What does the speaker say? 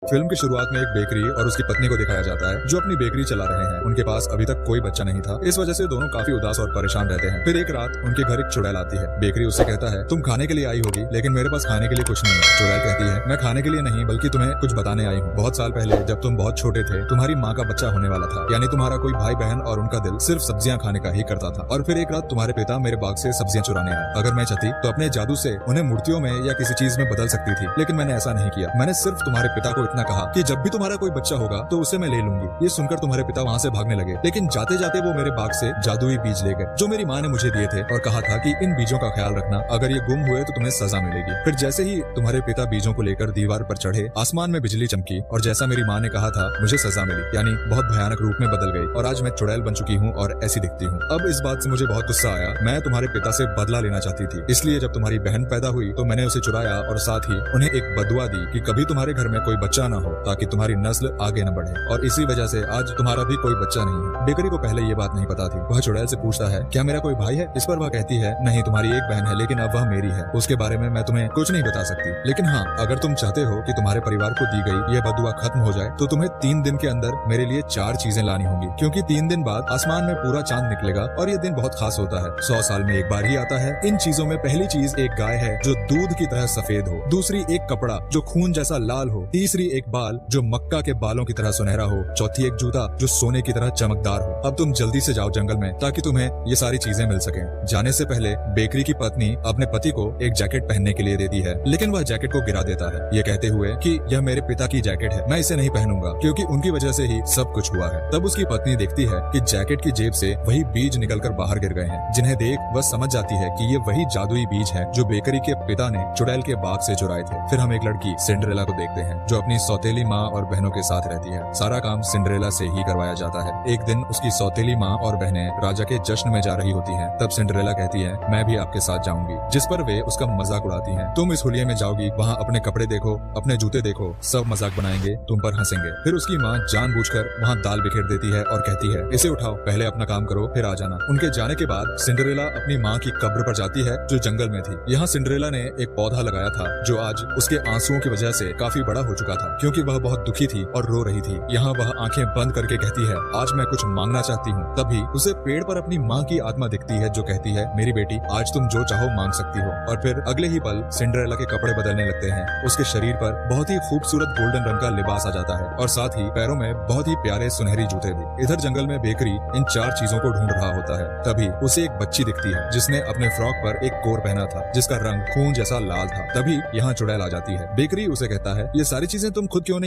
Film की शुरुआत में एक बेकरी और उसकी पत्नी को दिखाया जाता है जो अपनी बेकरी चला रहे हैं। उनके पास अभी तक कोई बच्चा नहीं था, इस वजह से दोनों काफी उदास और परेशान रहते हैं। फिर एक रात उनके घर एक चुड़ैल आती है। बेकरी उससे कहता है, तुम खाने के लिए आई होगी, लेकिन मेरे पास खाने के लिए कुछ नहीं है। चुड़ैल कहती है, मैं खाने के लिए नहीं बल्कि तुम्हें कुछ बताने आई हूँ। बहुत साल पहले जब तुम बहुत छोटे थे, तुम्हारी माँ का बच्चा होने वाला था, यानी तुम्हारा कोई भाई बहन, और उनका दिल सिर्फ सब्जियां खाने का ही करता था। और फिर एक रात तुम्हारे पिता मेरे बाग से सब्जियां चुराने आए। अगर मैं चाहती तो अपने जादू से उन्हें मूर्तियों में या किसी चीज में बदल सकती थी, लेकिन मैंने ऐसा नहीं किया। मैंने सिर्फ तुम्हारे पिता को इतना कहा कि जब भी तुम्हारा कोई बच्चा होगा तो उसे मैं ले लूंगी। ये सुनकर तुम्हारे पिता वहाँ से भागने लगे, लेकिन जाते जाते वो मेरे बाग से जादुई बीज ले गए जो मेरी माँ ने मुझे दिए थे, और कहा था कि इन बीजों का ख्याल रखना, अगर ये गुम हुए तो तुम्हें सजा मिलेगी। फिर जैसे ही तुम्हारे पिता बीजों को लेकर दीवार पर चढ़े, आसमान में बिजली चमकी, और जैसा मेरी माँ ने कहा था मुझे सजा मिली, यानी बहुत भयानक रूप में बदल गई, और आज मैं चुड़ैल बन चुकी हूँ और ऐसी दिखती हूँ। अब इस बात से मुझे बहुत गुस्सा आया। मैं तुम्हारे पिता से बदला लेना चाहती थी, इसलिए जब तुम्हारी बहन पैदा हुई तो मैंने उसे चुराया और साथ ही उन्हें एक बदुआ दी कि कभी तुम्हारे घर में कोई बच्चा न हो, ताकि तुम्हारी नस्ल आगे न बढ़े, और इसी वजह से आज तुम्हारा भी कोई बच्चा नहीं है। बेकरी को पहले ये बात नहीं पता थी। वह चुड़ैल से पूछता है, क्या मेरा कोई भाई है? इस पर वह कहती है, नहीं, तुम्हारी एक बहन है, लेकिन अब वह मेरी है। उसके बारे में मैं तुम्हें कुछ नहीं बता सकती, लेकिन हाँ, अगर तुम चाहते हो कि तुम्हारे परिवार को दी गई यह बदुआ खत्म हो जाए तो तुम्हें 3 दिन के अंदर मेरे लिए 4 चीजें लानी होंगी, क्योंकि 3 दिन बाद आसमान में पूरा चांद निकलेगा और यह दिन बहुत खास होता है। 100 साल में एक बार ही आता है। इन चीजों में पहली चीज एक गाय है जो दूध की तरह सफेद हो, दूसरी एक कपड़ा जो खून जैसा लाल हो, तीसरी एक बाल जो मक्का के बालों की तरह सुनहरा हो, चौथी एक जूता जो सोने की तरह चमकदार हो। अब तुम जल्दी से जाओ जंगल में ताकि तुम्हें ये सारी चीजें मिल सकें। जाने से पहले बेकरी की पत्नी अपने पति को एक जैकेट पहनने के लिए देती है, लेकिन वह जैकेट को गिरा देता है, ये कहते हुए कि यह मेरे पिता की जैकेट है, मैं इसे नहीं पहनूंगा क्योंकि उनकी वजह से ही सब कुछ हुआ है। तब उसकी पत्नी देखती है कि जैकेट की जेब से वही बीज निकलकर बाहर गिर गए हैं, जिन्हें देख वह समझ जाती है कि ये वही जादुई बीज है जो बेकरी के पिता ने चुड़ैल के बाग से चुराए थे। फिर हम एक लड़की सिंड्रेला को देखते हैं जो अपनी सौतेली माँ और बहनों के साथ रहती है। सारा काम सिंड्रेला से ही करवाया जाता है। एक दिन उसकी सौतेली माँ और बहनें राजा के जश्न में जा रही होती हैं। तब सिंड्रेला कहती है, मैं भी आपके साथ जाऊंगी, जिस पर वे उसका मजाक उड़ाती हैं। तुम इस हुलिये में जाओगी, वहाँ अपने कपड़े देखो, अपने जूते देखो, सब मजाक बनाएंगे, तुम पर हंसेंगे। फिर उसकी माँ जानबूझकर वहाँ दाल बिखेर देती है और कहती है, इसे उठाओ, पहले अपना काम करो फिर आ जाना। उनके जाने के बाद सिंड्रेला अपनी माँ की कब्र पर जाती है जो जंगल में थी। यहाँ सिंड्रेला ने एक पौधा लगाया था जो आज उसके आंसुओं की वजह से काफी बड़ा हो चुका था, क्योंकि वह बहुत दुखी थी और रो रही थी। यहाँ वह आंखें बंद करके कहती है, आज मैं कुछ मांगना चाहती हूँ। तभी उसे पेड़ पर अपनी माँ की आत्मा दिखती है जो कहती है, मेरी बेटी, आज तुम जो चाहो मांग सकती हो। और फिर अगले ही पल सिंड्रेला के कपड़े बदलने लगते हैं। उसके शरीर पर बहुत ही खूबसूरत गोल्डन रंग का लिबास आ जाता है और साथ ही पैरों में बहुत ही प्यारे सुनहरी जूते भी। इधर जंगल में बेकरी इन 4 चीजों को ढूंढ रहा होता है। तभी उसे एक बच्ची दिखती है जिसने अपने फ्रॉक पर एक कोर पहना था जिसका रंग खून जैसा लाल था। तभी यहाँ चुड़ैल आ जाती है। बेकरी उसे कहता है, ये सारी चीजें तुम खुद क्यों नहीं